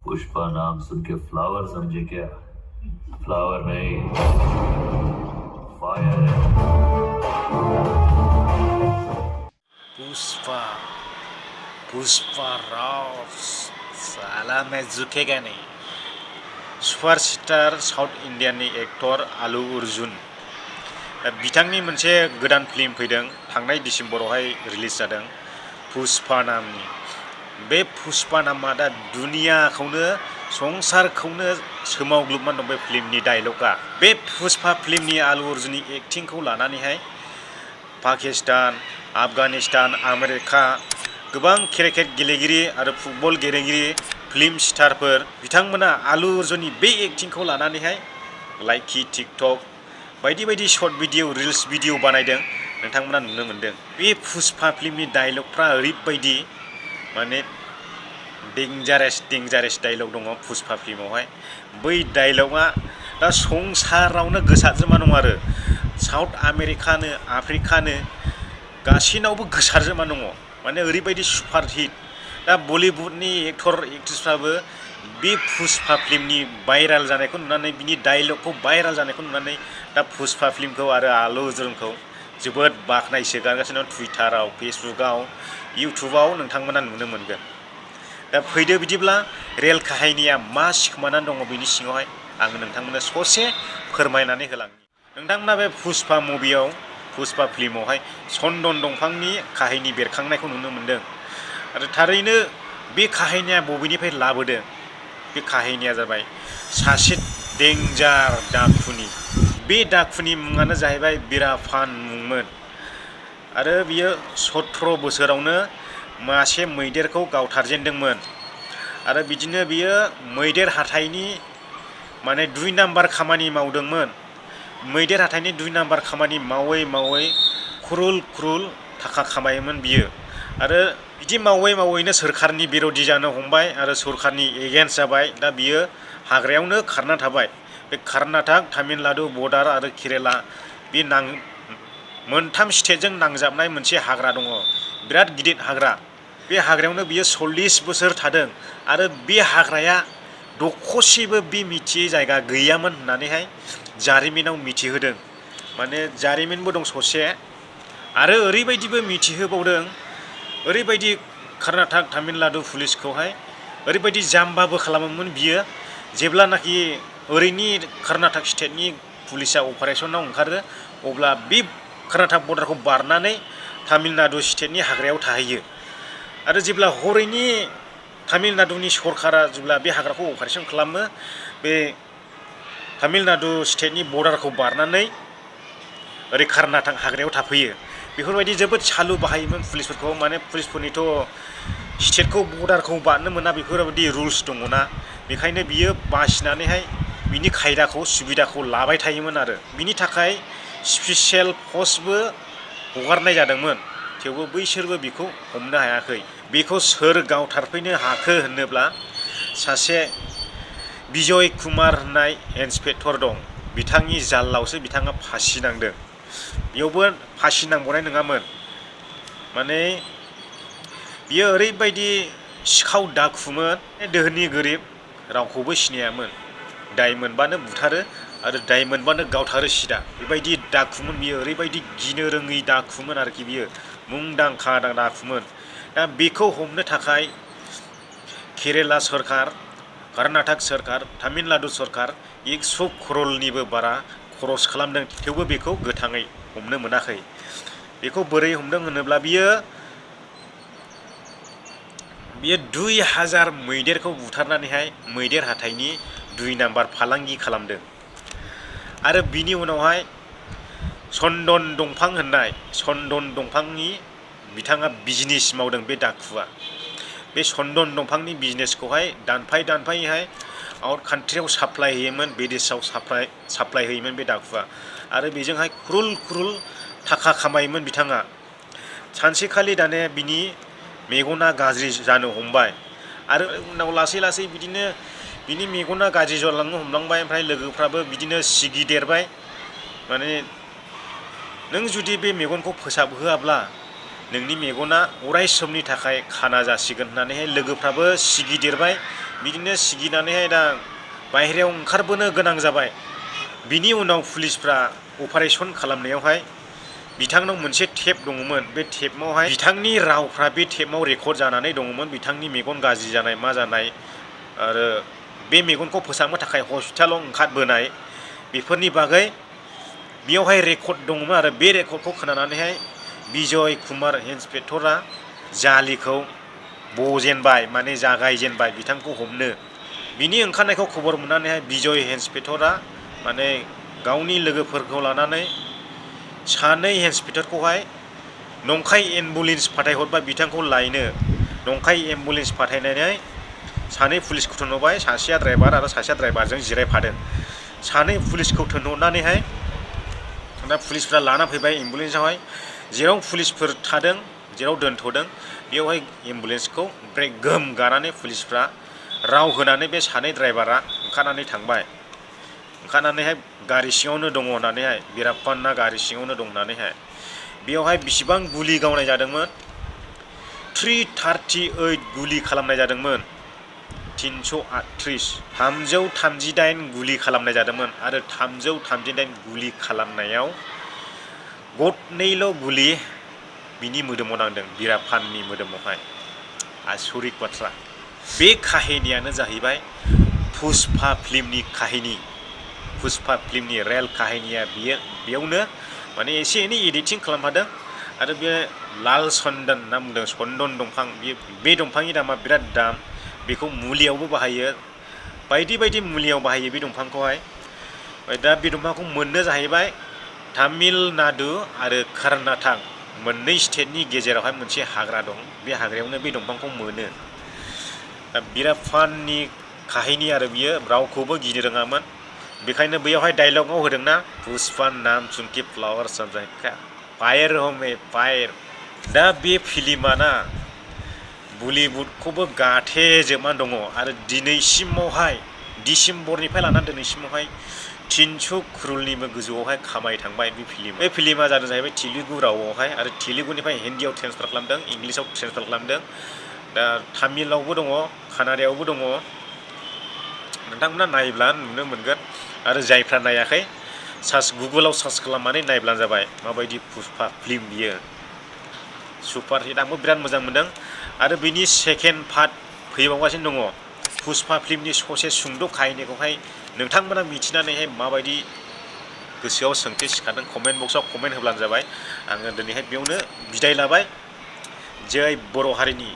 पुष्पा नाम सुन के फ्लावर समझे क्या? फ्लावर नहीं, फायर है। पुष्पा पुष्पा राव साला मैं झुकेगा नहीं सुपारस्टार साउथ इन्डियानि एक्टर आलु अर्जुन बिथांनि मोनसे गोदान फिल्म फैदों थांनाय डिसेम्बरावहाय रिलिज जादों पुष्पा नामनि बे पुष्पा नामा दा दुनियाखौनो संसारखौनो सोमावग्लुबनानै दं बे फिल्मनि डायलगा बे पुष्पा फिल्मनि आलु अर्जुननि एक्टिंखौ लानानैहाय पाकिस्तान आफगानिस्तान आमेरिका गोबां क्रिकेट गेलेगिरि आरो फुटबल गेलेगिरि फिल्म स्टारफोर बिथांमोना आलु अर्जुननि बे एक्टिंखौ लानानैहाय लाइकि टिकटक बायदि बायदि शर्ट भिडिअ रिल्स भिडिअ बानायदों नोंथांमोना नुनो मोन्दों बे पुष्पा फिल्मनि डायलगफ्रा ओरैबायदि माने डेंजारेस डायलग दङ पुष्पा फिल्मावहाय बै डायलगा दा संसारावनो गोसारजोबना दं आरो साउथ आमेरिकानो आफ्रिकानो गासैनावबो गोसारजोबना दङ माने ओरैबायदि सुपार हिट दा बलिउडनि एक्टर एक्ट्रिसफ्राबो बे पुष्पा फिल्मनि भाइराल जानायखौ नुनानै बिनि डायलगखौ भाइराल जानायखौ नुनानै दा पुष्पा फिल्मखौ आरो आलु अर्जुनखौ जोबोद बाख्नायसोगारगासिनो टुइटाराव फेसबुकआव इउटुबाव नोंथांमोना नुनो मोनगोन दा फैदो बिदिब्ला रियेल काहिनिया मा सिखोमानानै दङ बिनि सिङावहाय आङो नोंथांमोननो ससे फोरमायनानै होलांनि नोंथांमोना बे पुष्पा मुभियाव पुष्पा फिल्मावहाय चन्दन दंफांनि काहिनि बेरखांनायखौ नुनो मोन्दों आरो थारैनो बे काहिनिया बबेनिफ्राय लाबोदों बे काहिनिया जाबाय सासे डेन्जार डाकुनि बे डाकुनि मुङानो जाहैबाय बिराफान मुंमोन आरो बियो 17 बोसोरावनो मासे मैदेरखौ गावथारजेनदोंमोन आरो बिदिनो बियो मैदेर हाथाइनि माने 2 नाम्बार खामानि मावदोंमोन मैदेर हाथाइनि 2 नाम्बार खामानि मावै मावै खुरुल थाखा खामायोमोन बियो आरो बिदि मावै मावैनो सोरखारनि बिरोधि जानो हमबाय आरो सोरखारनि एगेन्स्ट जाबाय दा बियो हाग्रायावनो खारना थाबाय बे कर्नाटक तामिलनाडु बर्डार आरो केरेला बे मोनथाम स्टेटजों नांजाबनाय मोनसे हाग्रा दङ बिराद गिदिर हाग्रा बे हाग्रायावनो बियो 40 बोसोर थादों आरो बे हाग्राया दखरसेबो बे मिथियै जायगा गैयामोन होननानैहाय जारिमिनाव मिथिहोदों माने जारिमिनबो दं ससे आरो ओरैबायदिबो मिथिहोबावदों ओरैबायदि कर्नाटक तामिलनाडु पुलिसखौहाय ओरैबायदि जाम्बाबो खालामोमोन बियो जेब्लानाखि ओरैनि कर्नाटक स्टेटनि पुलिसा अपारेशनाव ओंखारो अब्ला बे कर्नाटक बर्डारखौ बारनानै तामिलनाडु स्टेटनि हाग्रायाव थाहैयो आरो जेब्ला हरैनि तामिलनाडुनि सरकारा जेब्ला बे हाग्राखौ अपारेशन खालामो बे तामिलनाडु स्टेटनि बर्डारखौ बारनानै ओरै कर्नाटक हाग्रायाव थाफैयो बेफोरबायदि जोबोद सालु बाहायोमोन पुलिसफोरखौ माने पुलिसफोरनिथ' स्टेटखौ बर्डारखौ बारनो मोना बेफोरबायदि रुल्स दङना बेखायनो बियो बासिनानैहाय बिनि खायदाखौ सुबिदाखौ लाबाय थायोमोन आरो बिनि थाखाय स्पेसियेल फर्सबो हगारनाय जादोंमोन थेवबो बैसोरबो बेखौ हमनो हायाखै बेखौ सोर गावथारफैनो हाखो होनोब्ला सासे बिजय कुमार होननाय इन्सपेक्टर दं बिथांनि जालावसो बिथाङा फासि नांदों बेयावबो फासि नांबावनाय नङामोन माने बियो ओरैबायदि सिखाव डाकुमोन दोहोनि गोरिब रावखौबो सिनायामोन दाय मोनबानो बुथारो आरो दाय मोनबानो गावथारो सिदा बेबायदि डाकुमोन बियो ओरैबायदि गिनो रोङै डाकुमोन आरोखि बियो मुंदांखा डाकुमोन दा बेखौ हमनो थाखाय केरेला सरकार कर्नाटक सरकार तामिलनाडु सरकार 100 करोड़निबो बारा खरस खालामदों थेवबो बेखौ गोथाङै हमनो मोनाखै बेखौ बोरै हमदों होनोब्ला बियो 2000 मैदेरखौ बुथारनानैहाय मैदेर हाथाइनि 2 नाम्बार फालांगि खालामदों आरो बिनि उनावहाय चन्दन दंफां होननाय चन्दन दंफांनि बिथाङा बिजनेस मावदों बे डाकुआ बे चन्दन दंफांनि बिजनेसखौहाय दानफायहाय आउट कान्ट्रियाव साप्लाय होयोमोन विदेशाव साप्लाय होयोमोन बे डाकुआ आरो बेजोंहाय खुरुल थाखा खामायोमोन बिथाङा सानसेखालि दाने बिनि मेगना गाज्रि जानो हमबाय आरो उनाव लासै बिदिनो बिनि मेगना गाज्रि जालांनो हमलांबाय ओमफ्राय लोगोफ्राबो बिदिनो सिगिदेरबाय माने नों जुदि बे मेगनखौ फोसाबहोआब्ला नोंनि मेगना अराय समनि थाखाय खाना जासिगोन होननानैहाय लोगोफ्राबो सिगिदेरबाय। बिदिनो सिगिनानैहाय दा बाहेरायाव ओंखारबोनो गोनां जाबाय। बिनि उनाव पुलिसफ्रा अपारेशन खालामनायावहाय बिथांनाव मोनसे टेप दङमोन। बे टेपआवहाय बिथांनि रावफ्रा बे टेपआव रेकर्ड जानानै दङमोन। बिथांनि मेगन गाज्रि जानाय मा जानाय आरो बे मेगनखौ फोसाबनो थाखाय हस्पिटालाव ओंखारबोनाय बेफोरनि बागै बेयावहाय रेकर्ड दङमोन। आरो बे रेकर्डखौ खोनानानैहाय बिजय कुमार इन्सपेक्टरा जालिखौ बजेनबाय, माने जागायजेनबाय बिथांखौ हमनो। बिनि ओंखारनायखौ खबर मोननानैहाय बिजय इन्सपेक्टरा माने गावनि लोगोफोरखौ लानानै सानै इन्सपेक्टरखौहाय नंखाय एम्बुलेन्स फाथायहरबाय बिथांखौ लायनो। नंखाय एम्बुलेन्स फाथायनानै सानै पुलिसखौ थिनहरबाय, सासेया ड्राइभार आरो सासेया ड्राइभारजों जिरायफादों। सानै पुलिसखौ थिनहरनानैहाय दा पुलिसफ्रा लाना फैबाय एम्बुलेन्सआवहाय। जेराव पुलिसफोर थादों, जेराव दोनथ'दों बेयावहाय एम्बुलेन्सखौ ब्रेक गोम गानानै पुलिसफ्रा राव होनानै बे सानै ड्राइभारा ओंखारनानै थांबाय। ओंखारनानैहाय गारि सिङावनो दङ होननानैहाय, बिराप्पानना गारि सिङावनो दं होननानैहाय। बेयावहाय बेसेबां गुलि गावनाय जादोंमोन? 338 गुलि खालामनाय जादोंमोन। 338 338 गुलि खालामनाय जादोंमोन। आरो 338 गुलि खालामनायाव गथनैल' गुलि बिनि मोदोमाव नांदों, बिराप्पाननि मोदोमावहाय। आसरित बाथ्रा। बे काहिनियानो जाहैबाय पुष्पा फिल्मनि काहिनि। पुष्पा फिल्मनि रियेल काहिनिया बेयावनो माने एसे एनै एडिटिं खालामफादों। आरो बे लाल चन्दन होनना बुंदों, चन्दन दंफां, बे दंफांनि दामा बिराद दाम। बेखौ मुलियावबो बाहायो, बायदि बायदि मुलियाव बाहायो बे दंफांखौहाय। दा बे दंफांखौ मोननो जाहैबाय तामिलनाडु आरो कर्नाटक मोननै स्टेटनि गेजेरावहाय मोनसे हाग्रा दं। बे हाग्रायावनो बे दंफांखौ मोनो। दा बिराप्पाननि काहिनि आरो बियो रावखौबो गिनो रोङामोन। बेखायनो बैयावहाय डायलगाव होदोंना, पुष्पा नाम सुनके फ्लावर समझा फायर हो मैं फायर। दा बे फिल्मा ना बलिउडखौबो गाथेजोबनानै दङ। आरो दिनैसिमावहाय डिसेम्बरनिफ्राय लानानै दिनैसिमावहाय 300 crorनिबो गोजौआवहाय खामायखांबाय बे फिल्मा। बे फिल्मा जादों जाहैबाय तेलुगु रावआवहाय, आरो तेलुगुनिफ्राय हिन्दीआव ट्रेन्सफार खालामदों, इंलिसाव ट्रेन्सफार खालामदों। दा तामिलावबो दङ, कानाडायावबो दङ। नोंथांमोना नायब्ला नुनो मोनगोन। आरो जायफ्रा नायाखै गुगोलाव सार्च खालामनानै नायब्लानो जाबाय माबायदि पुष्पा फिल्म बियो। सुपार हिट, आंबो बिराद मोजां मोनदों। आरो बिनि सेकेन्ड पार्ट फैबावगासिनो दङ। पुष्पा फिल्मनि ससे सुंद' काहिनिखौहाय नोंथांमोना मिथिनानैहाय माबायदि गोसोआव सोंथि सिखारदों कमेन्ट बक्सआव कमेन्ट होब्लानो जाबाय। आङो दिनैहाय बेयावनो बिदाय लाबाय। जै बर' हारिनि।